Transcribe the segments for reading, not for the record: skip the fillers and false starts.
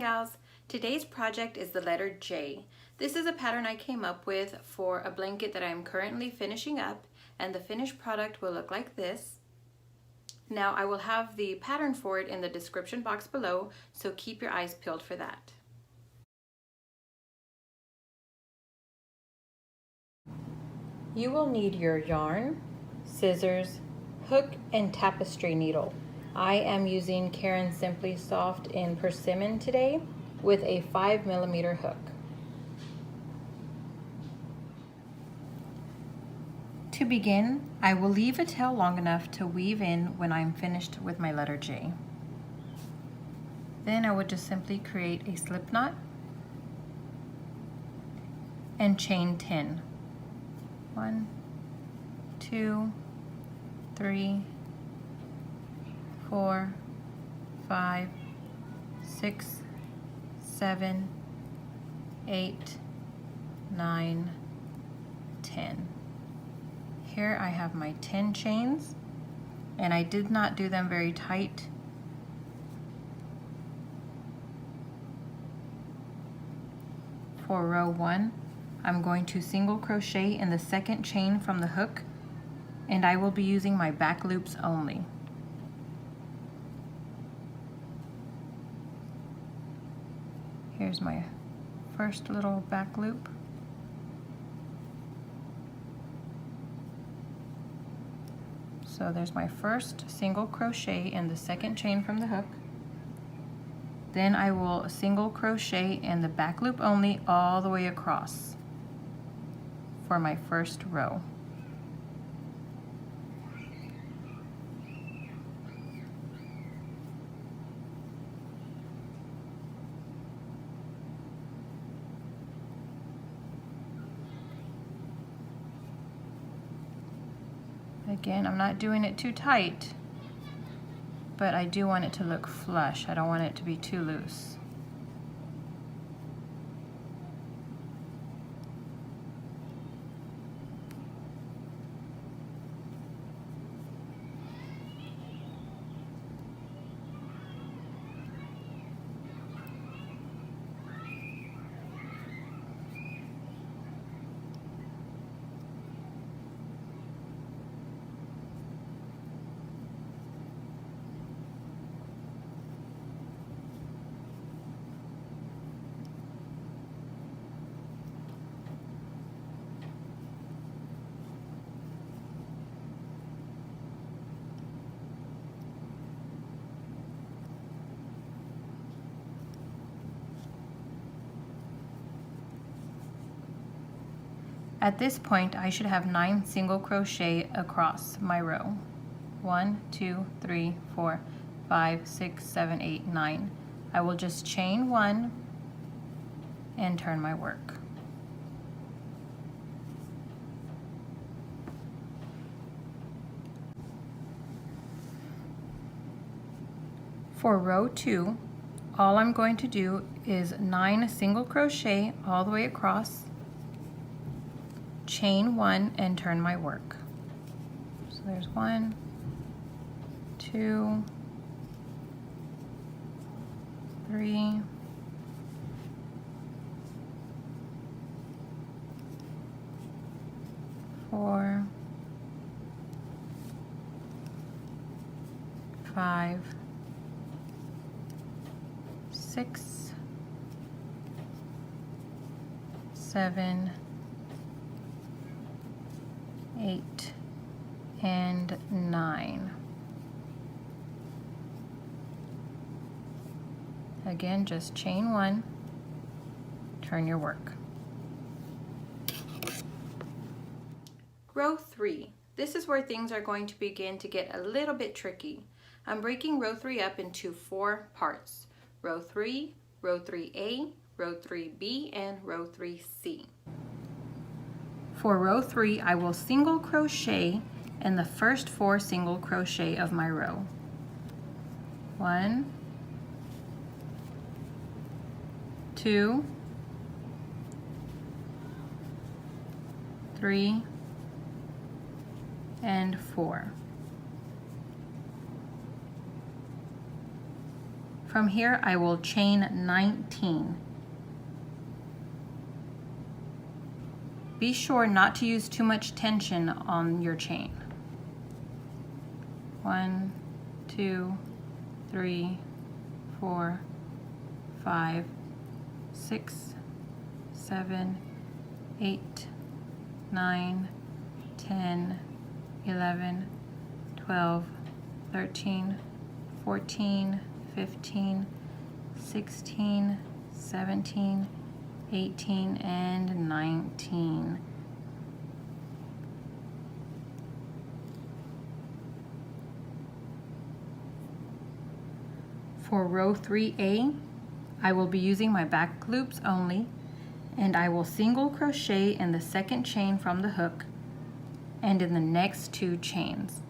gals. Today's project is the letter J. This is a pattern I came up with for a blanket that I'm currently finishing up, and the finished product will look like this. Now I will have the pattern for it in the description box below, so keep your eyes peeled for that. You will need your yarn, scissors, hook, and tapestry needle. I am using Caron Simply Soft in Persimmon today with a 5mm hook. To begin, I will leave a tail long enough to weave in when I'm finished with my letter J. Then I would just simply create a slip knot and chain 10. 1, 2, 3, 4, 5, 6, 7, 8, 9, 10. Here I have my 10 chains, and I did not do them very tight. For row 1, I'm going to single crochet in the second chain from the hook, and I will be using my back loops only. Here's my first little back loop. So there's my first single crochet in the second chain from the hook. Then I will single crochet in the back loop only all the way across for my first row. Again, I'm not doing it too tight, but I do want it to look flush. I don't want it to be too loose. At this point, I should have 9 single crochet across my row. 1, 2, 3, 4, 5, 6, 7, 8, 9. I will just chain 1 and turn my work. For row 2, all I'm going to do is 9 single crochet all the way across, chain 1 and turn my work. So there's 1, 2, 3, 4, 5, 6, 7, 8, and 9. Again, just chain 1, turn your work. Row 3. This is where things are going to begin to get a little bit tricky. I'm breaking row 3 up into 4 parts. Row 3, row 3A, row 3B, and row 3C. For row 3, I will single crochet in the first 4 single crochet of my row. 1, 2, 3, and 4. From here I will chain 19. Be sure not to use too much tension on your chain. 1, 2, 3, 4, 5, 6, 7, 8, 9, 10, 11, 12, 13, 14, 15, 16, 17, 18, and 19. For row 3A, I will be using my back loops only, and I will single crochet in the second chain from the hook and in the next 2 chains.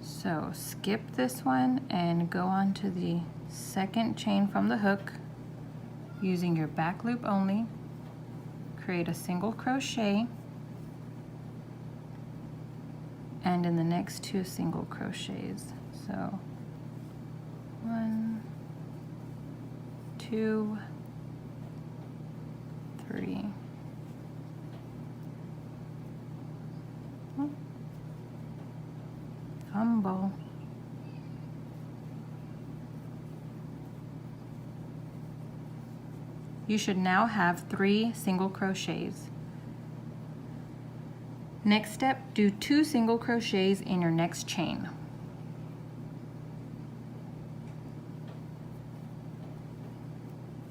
So skip this one and go on to the second chain from the hook using your back loop only. Create a single crochet and in the next 2 single crochets. So 1, 2, 3. Fumble. You should now have 3 single crochets. Next step, do 2 single crochets in your next chain.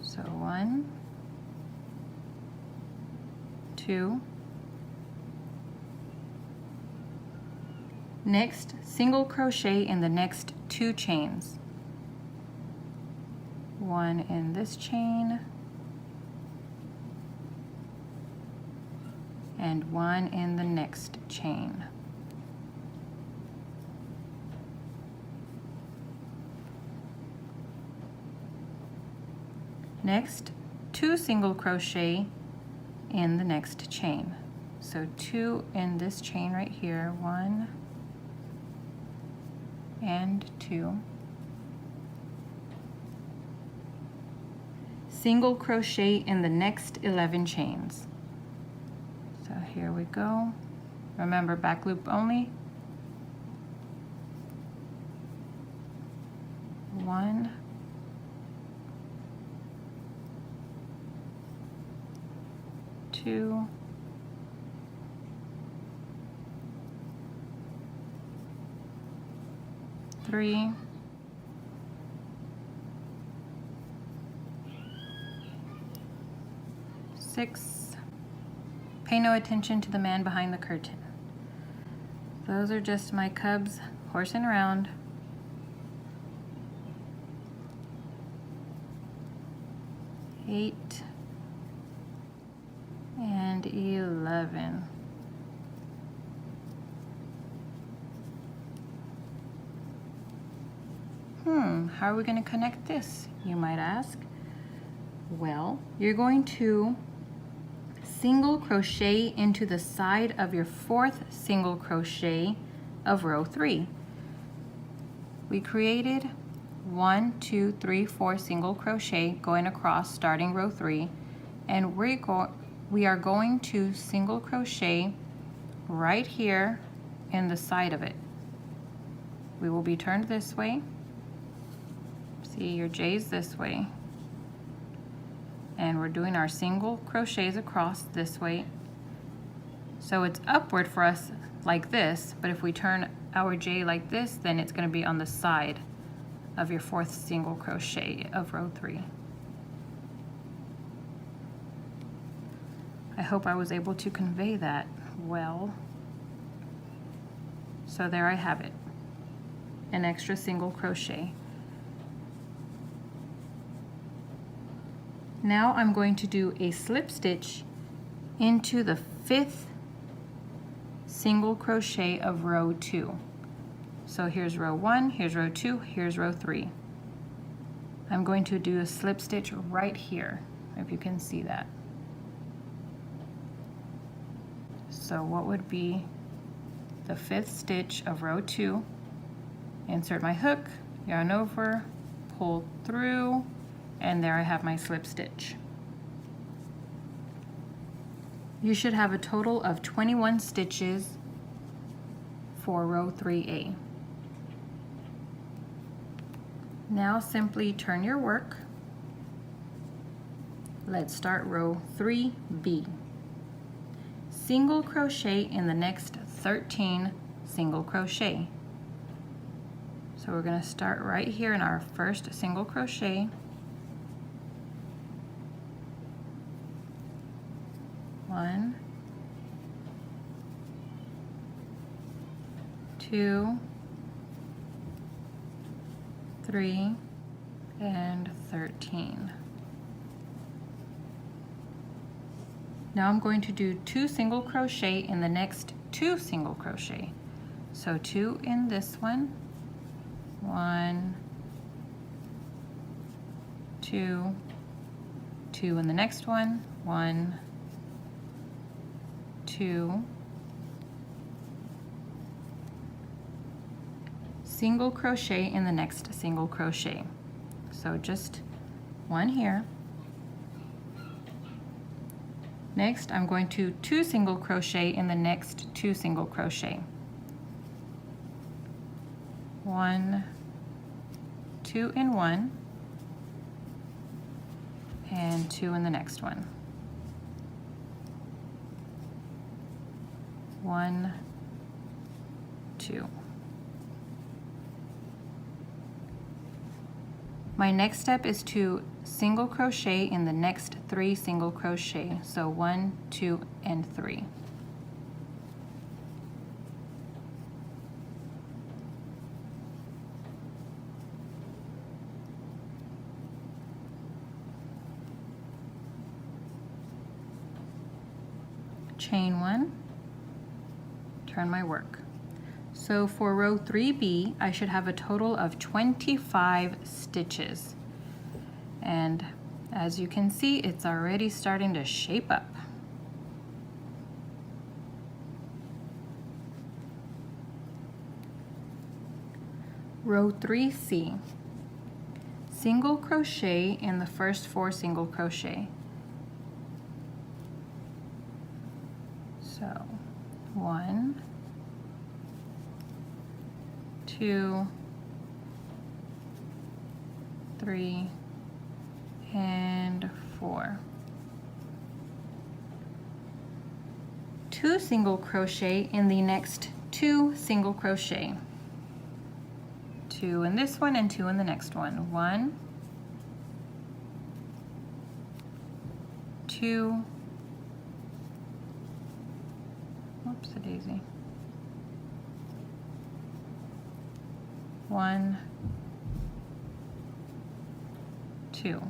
So 1, 2. Next, single crochet in the next 2 chains. 1 in this chain and 1 in the next chain. Next, 2 single crochet in the next chain. So 2 in this chain right here, 1 and 2. Single crochet in the next 11 chains. So here we go. Remember, back loop only. 1, 2, 3, 6. Pay no attention to the man behind the curtain. Those are just my cubs horsing around. 8 and 11. How are we going to connect this, you might ask? Well, you're going to single crochet into the side of your 4th single crochet of row 3. We created 1, 2, 3, 4 single crochet going across starting row 3, and we are going to single crochet right here in the side of it. We will be turned this way. See, your J's this way. And we're doing our single crochets across this way. So it's upward for us like this, but if we turn our J like this, then it's going to be on the side of your 4th single crochet of row 3. I hope I was able to convey that well. So there I have it, an extra single crochet. Now I'm going to do a slip stitch into the 5th single crochet of row 2. So here's row 1, here's row 2, here's row 3. I'm going to do a slip stitch right here, if you can see that. So what would be the 5th stitch of row 2? Insert my hook, yarn over, pull through, and there I have my slip stitch. You should have a total of 21 stitches for row 3A. Now simply turn your work. Let's start row 3B. Single crochet in the next 13 single crochet. So we're going to start right here in our first single crochet. One, two, 3, and 13. Now I'm going to do 2 single crochet in the next 2 single crochet. So 2 in this one, 1, 2, 2 in the next one, 1, 2, single crochet in the next single crochet. So just 1 here. Next, I'm going to 2 single crochet in the next 2 single crochet. 1, 2 in one, and 2 in the next one. 1, 2. My next step is to single crochet in the next 3 single crochet. So 1, 2, and 3. Chain 1, turn my work. So for row 3B, I should have a total of 25 stitches. And as you can see, it's already starting to shape up. Row 3C, single crochet in the first 4 single crochet. So 1, 2, 3, and 4. 2 single crochet in the next 2 single crochet. 2 in this one and 2 in the next one. 1, 2, whoops-a-daisy. 1, 2.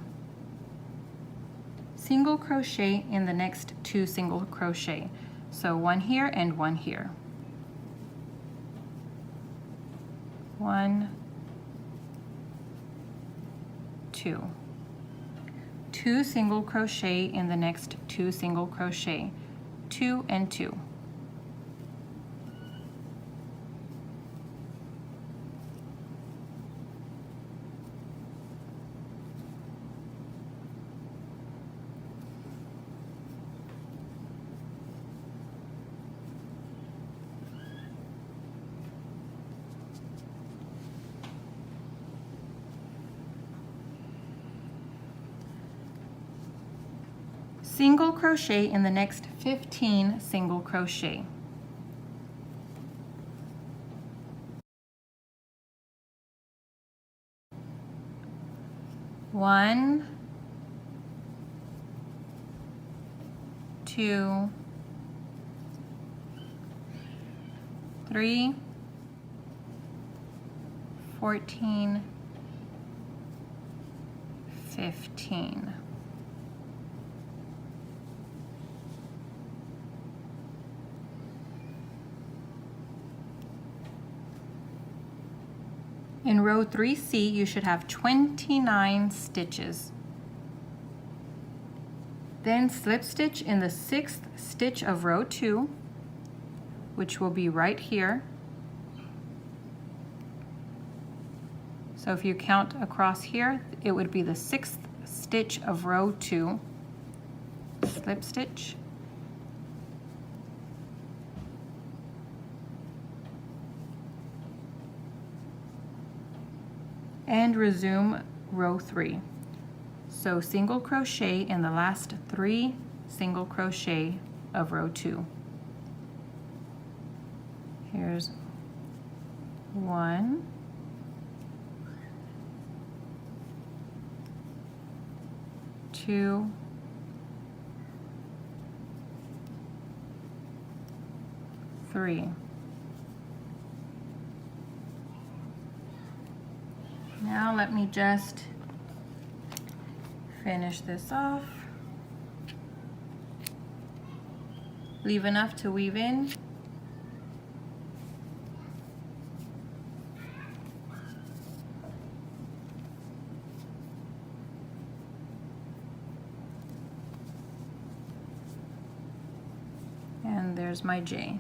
Single crochet in the next 2 single crochet. So 1 here and 1 here. 1, 2. 2 single crochet in the next 2 single crochet. 2 and 2. Single crochet in the next 15 single crochet. One, 2, 3, 14, 15. In row 3C, you should have 29 stitches. Then slip stitch in the 6th stitch of row 2, which will be right here. So if you count across here, it would be the 6th stitch of row 2, slip stitch, and resume row 3. So single crochet in the last 3 single crochet of row 2. Here's 1, 2, 3. Now let me just finish this off. Leave enough to weave in. And there's my J.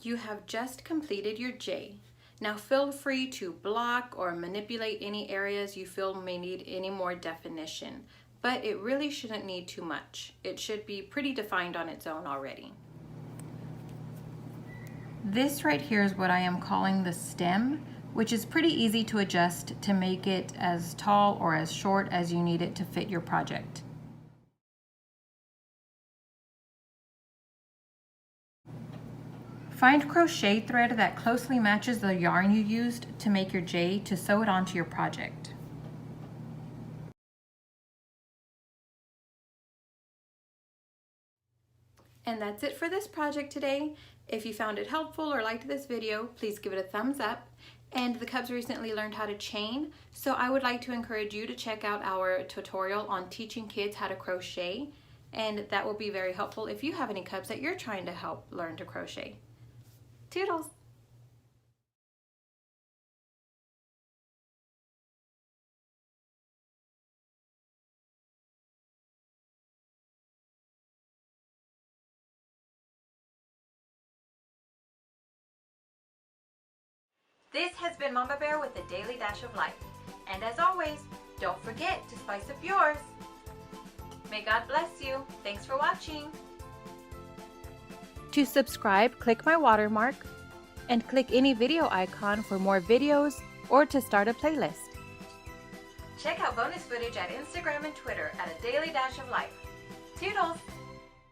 You have just completed your J. Now feel free to block or manipulate any areas you feel may need any more definition, but it really shouldn't need too much. It should be pretty defined on its own already. This right here is what I am calling the stem, which is pretty easy to adjust to make it as tall or as short as you need it to fit your project. Find crochet thread that closely matches the yarn you used to make your J to sew it onto your project. And that's it for this project today. If you found it helpful or liked this video, please give it a thumbs up. And the Cubs recently learned how to chain, so I would like to encourage you to check out our tutorial on teaching kids how to crochet, and that will be very helpful if you have any Cubs that you're trying to help learn to crochet. Toodles! This has been Mama Bear with the Daily Dash of Life. And as always, don't forget to spice up yours. May God bless you. Thanks for watching. To subscribe, click my watermark and click any video icon for more videos or to start a playlist. Check out bonus footage at Instagram and Twitter at A Daily Dash of Life. Toodles!